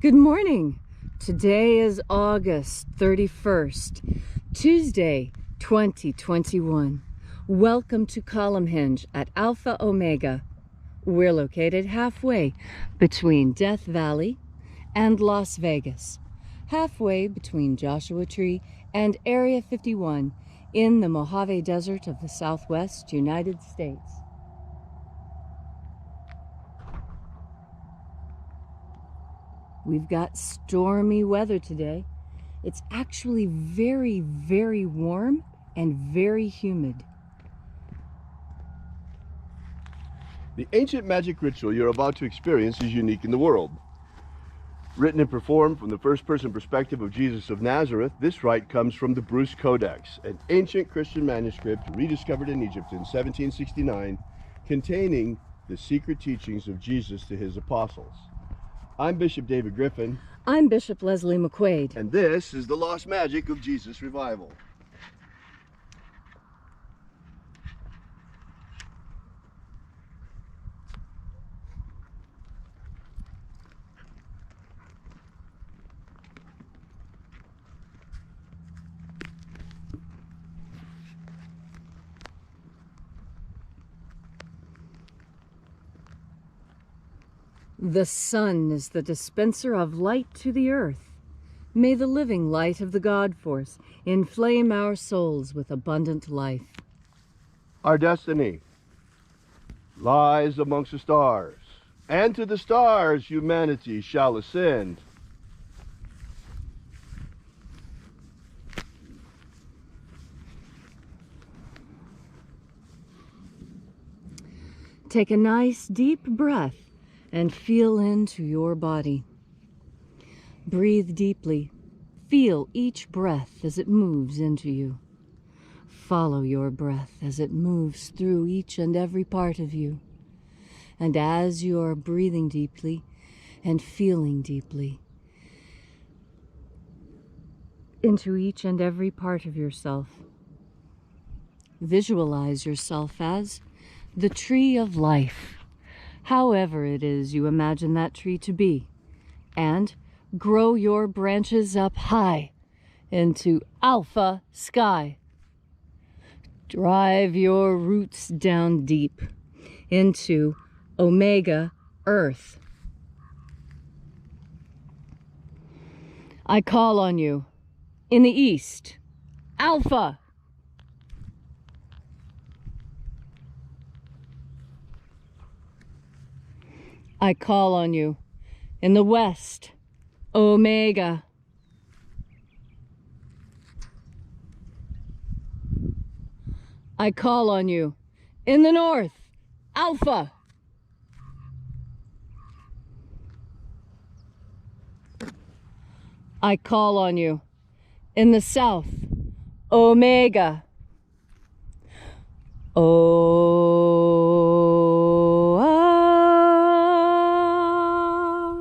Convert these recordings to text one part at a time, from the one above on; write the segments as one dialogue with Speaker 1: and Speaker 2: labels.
Speaker 1: Good morning. Today is August 31st, Tuesday, 2021. Welcome to Column Hinge at Alpha Omega. We're located halfway between Death Valley and Las Vegas, halfway between Joshua Tree and Area 51 in the Mojave Desert of the Southwest United States. We've got stormy weather today. It's actually very, very warm and very humid.
Speaker 2: The ancient magic ritual you're about to experience is unique in the world. Written and performed from the first-person perspective of Jesus of Nazareth, this rite comes from the Bruce Codex, an ancient Christian manuscript rediscovered in Egypt in 1769, containing the secret teachings of Jesus to his apostles. I'm Bishop David Griffin.
Speaker 1: I'm Bishop Leslie McQuade.
Speaker 2: And this is the Lost Magic of Jesus Revival.
Speaker 1: The sun is the dispenser of light to the earth. May the living light of the God Force inflame our souls with abundant life.
Speaker 2: Our destiny lies amongst the stars, and to the stars humanity shall ascend.
Speaker 1: Take a nice deep breath and feel into your body. Breathe deeply. Feel each breath as it moves into you. Follow your breath as it moves through each and every part of you. And as you are breathing deeply and feeling deeply into each and every part of yourself, visualize yourself as the tree of life, however it is you imagine that tree to be, and grow your branches up high into alpha sky. Drive your roots down deep into omega earth. I call on you in the east, alpha. I call on you in the west, omega. I call on you in the north, alpha. I call on you in the south, omega.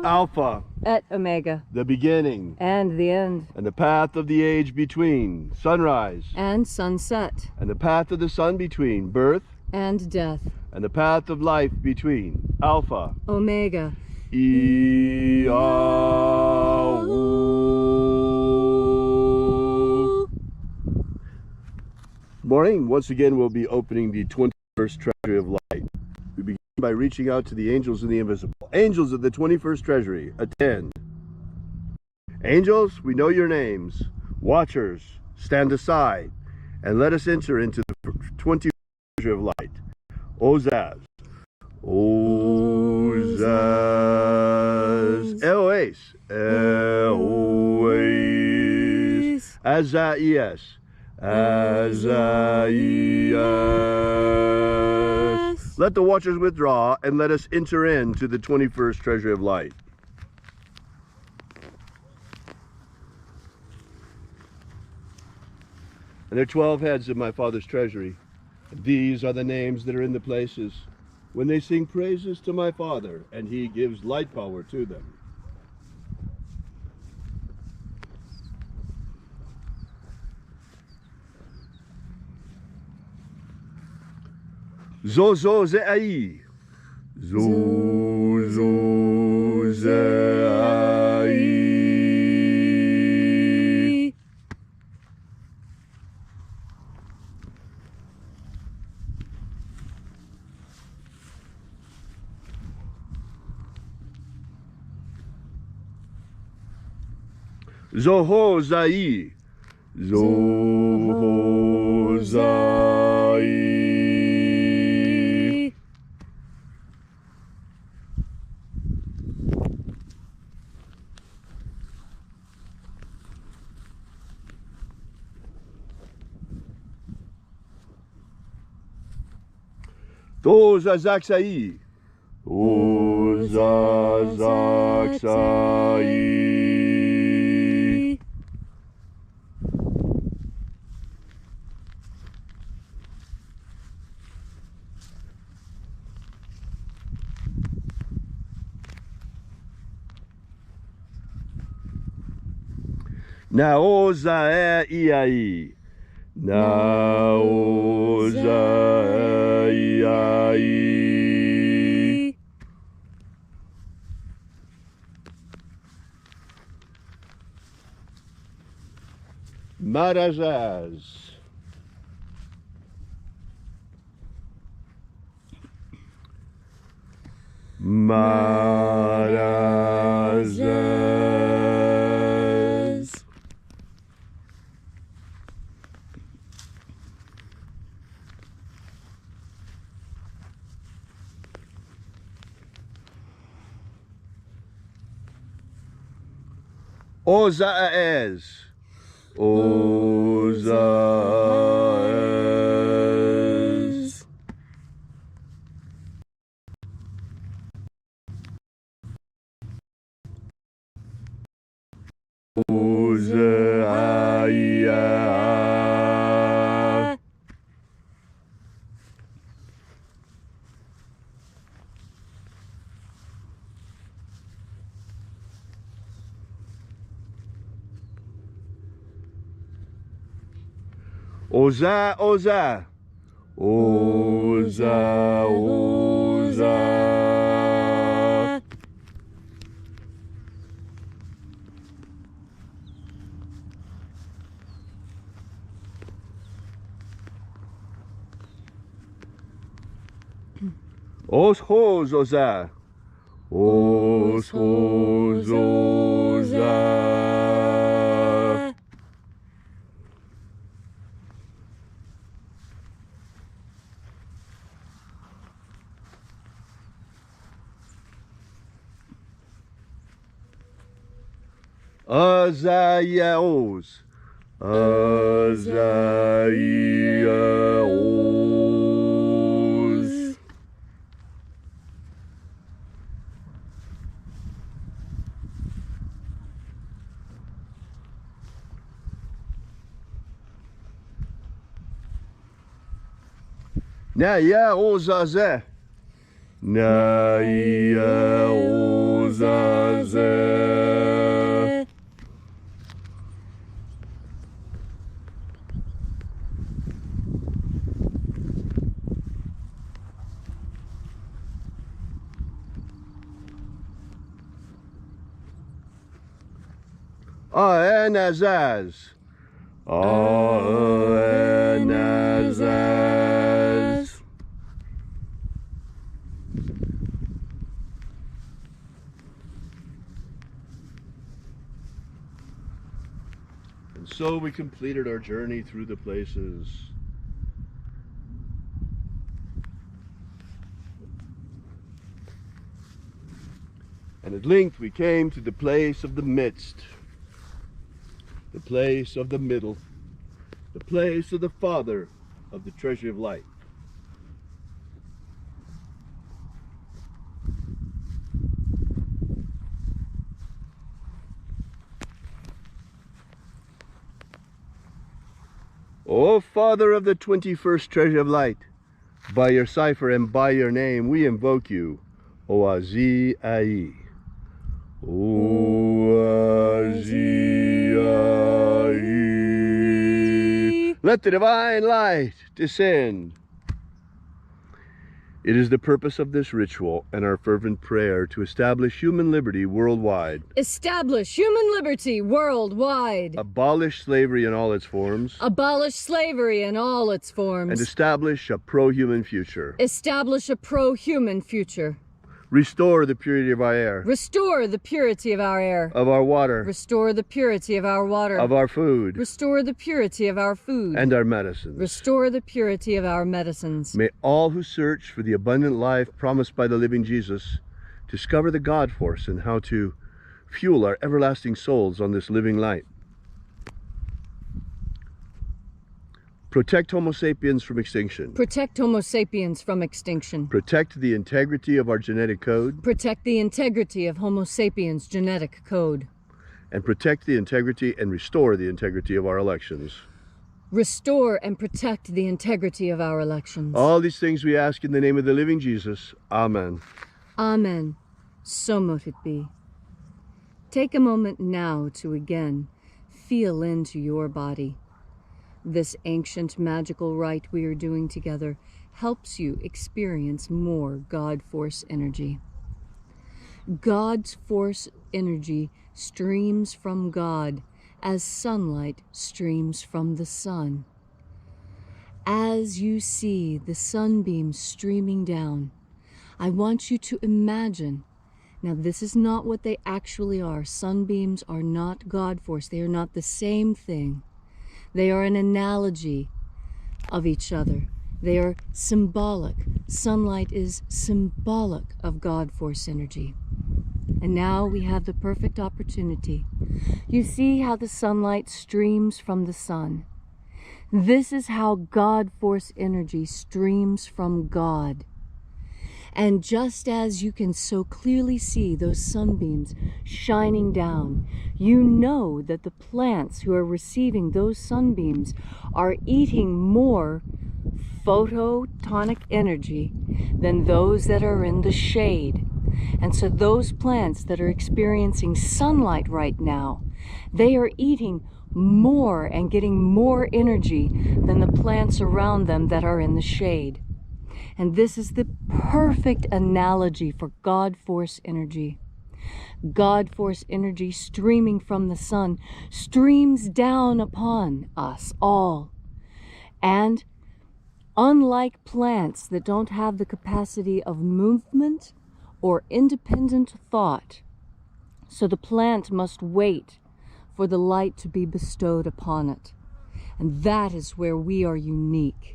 Speaker 2: Alpha,
Speaker 1: Et omega,
Speaker 2: the beginning,
Speaker 1: and the end,
Speaker 2: and the path of the age between sunrise,
Speaker 1: and sunset,
Speaker 2: and the path of the sun between birth,
Speaker 1: and death,
Speaker 2: and the path of life between Alpha,
Speaker 1: omega.
Speaker 2: Morning. Once again, we'll be opening the 21st Treasury of Light. We begin by reaching out to the angels in the invisible. Angels of the 21st Treasury, attend. Angels, we know your names. Watchers, stand aside, and let us enter into the 21st Treasury of Light. Ozaz. Ozaz. Eloes. Eloes. Azaias. Azaias. Let the watchers withdraw and let us enter into the 21st Treasury of Light. And there are 12 heads of my Father's treasury. These are the names that are in the places when they sing praises to my Father, and he gives light power to them. Zozo Ze'ai. Zozo Ze'ai. Zohozai. Zohozai. Tozazaksai. Tozazaksai. Naozaeiai. Naozaeiai. Marazaz. Marazaz. Ozaez. Ozaez. Ozaia. Oza, Oza. Oza, Oza. Os hos, Oza. Os hos, Oza. Azaiaos. Azaiaos. Naya ozaze. Naya ozaze. Anazaz. Anazaz. And so we completed our journey through the places. And at length we came to the place of the midst. The place of the middle, the place of the Father of the treasure of light. O Father of the 21st treasure of light, by your cipher and by your name we invoke you, Oazi Ai. Oazi Ai. Let the divine light descend. It is the purpose of this ritual and our fervent prayer to establish human liberty worldwide.
Speaker 1: Establish human liberty worldwide.
Speaker 2: Abolish slavery in all its forms.
Speaker 1: Abolish slavery in all its forms.
Speaker 2: And establish a pro-human future.
Speaker 1: Establish a pro-human future.
Speaker 2: Restore the purity of our air.
Speaker 1: Restore the purity of our air.
Speaker 2: Of our water.
Speaker 1: Restore the purity of our water.
Speaker 2: Of our food.
Speaker 1: Restore the purity of our food.
Speaker 2: And our medicines.
Speaker 1: Restore the purity of our medicines.
Speaker 2: May all who search for the abundant life promised by the living Jesus discover the God force and how to fuel our everlasting souls on this living light. Protect Homo sapiens from extinction.
Speaker 1: Protect Homo sapiens from extinction.
Speaker 2: Protect the integrity of our genetic code.
Speaker 1: Protect the integrity of Homo sapiens' genetic code.
Speaker 2: And protect the integrity and restore the integrity of our elections.
Speaker 1: Restore and protect the integrity of our elections.
Speaker 2: All these things we ask in the name of the living Jesus. Amen.
Speaker 1: Amen. So mote it be. Take a moment now to again feel into your body. This ancient magical rite we are doing together helps you experience more God Force energy. God's Force energy streams from God as sunlight streams from the sun. As you see the sunbeams streaming down, I want you to imagine. Now, this is not what they actually are. Sunbeams are not God Force. They are not the same thing. They are an analogy of each other. They are symbolic. Sunlight is symbolic of God Force energy. And now we have the perfect opportunity. You see how the sunlight streams from the sun. This is how God Force energy streams from God. And just as you can so clearly see those sunbeams shining down, you know that the plants who are receiving those sunbeams are eating more photonic energy than those that are in the shade. And so those plants that are experiencing sunlight right now, they are eating more and getting more energy than the plants around them that are in the shade. And this is the perfect analogy for God Force energy. God Force energy streaming from the sun streams down upon us all. And unlike plants that don't have the capacity of movement or independent thought, so the plant must wait for the light to be bestowed upon it. And that is where we are unique.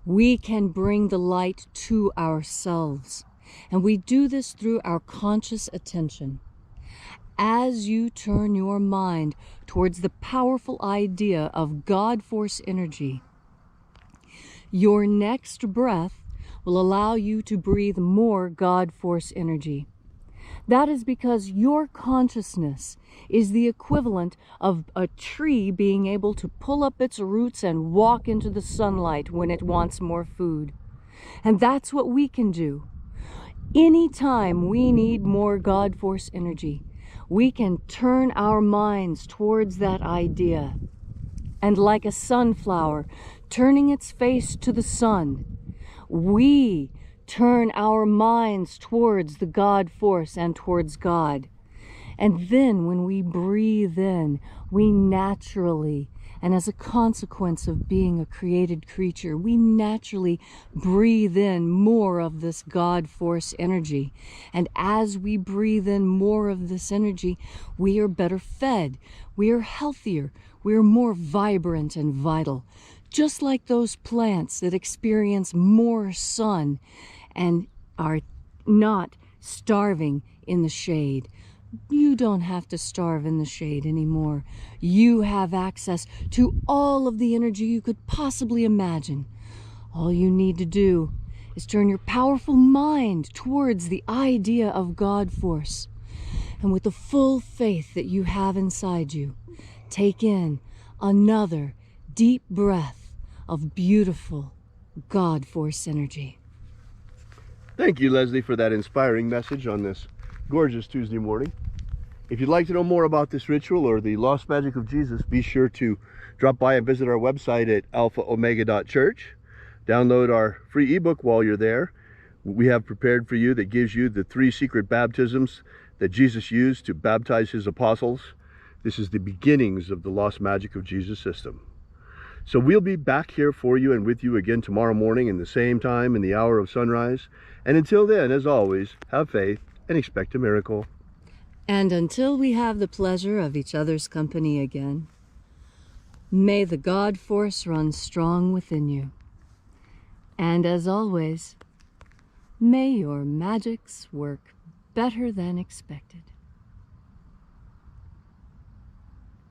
Speaker 1: We can bring the light to ourselves, and we do this through our conscious attention. As you turn your mind towards the powerful idea of God Force energy, your next breath will allow you to breathe more God Force energy. That is because your consciousness is the equivalent of a tree being able to pull up its roots and walk into the sunlight when it wants more food. And that's what we can do. Anytime we need more God Force energy, we can turn our minds towards that idea. And like a sunflower turning its face to the sun, we turn our minds towards the God Force and towards God. And then when we breathe in, we naturally, and as a consequence of being a created creature, we naturally breathe in more of this God Force energy. And as we breathe in more of this energy, we are better fed, we are healthier, we are more vibrant and vital. Just like those plants that experience more sun and are not starving in the shade. You don't have to starve in the shade anymore. You have access to all of the energy you could possibly imagine. All you need to do is turn your powerful mind towards the idea of God Force. And with the full faith that you have inside you, take in another deep breath of beautiful God Force energy.
Speaker 2: Thank you, Leslie, for that inspiring message on this gorgeous Tuesday morning. If you'd like to know more about this ritual or the lost magic of Jesus, be sure to drop by and visit our website at alphaomega.church. Download our free ebook while you're there. We have prepared for you that gives you the 3 secret baptisms that Jesus used to baptize his apostles. This is the beginnings of the lost magic of Jesus system. So we'll be back here for you and with you again tomorrow morning in the same time in the hour of sunrise. And until then, as always, have faith and expect a miracle.
Speaker 1: And until we have the pleasure of each other's company again, may the God force run strong within you. And as always, may your magics work better than expected.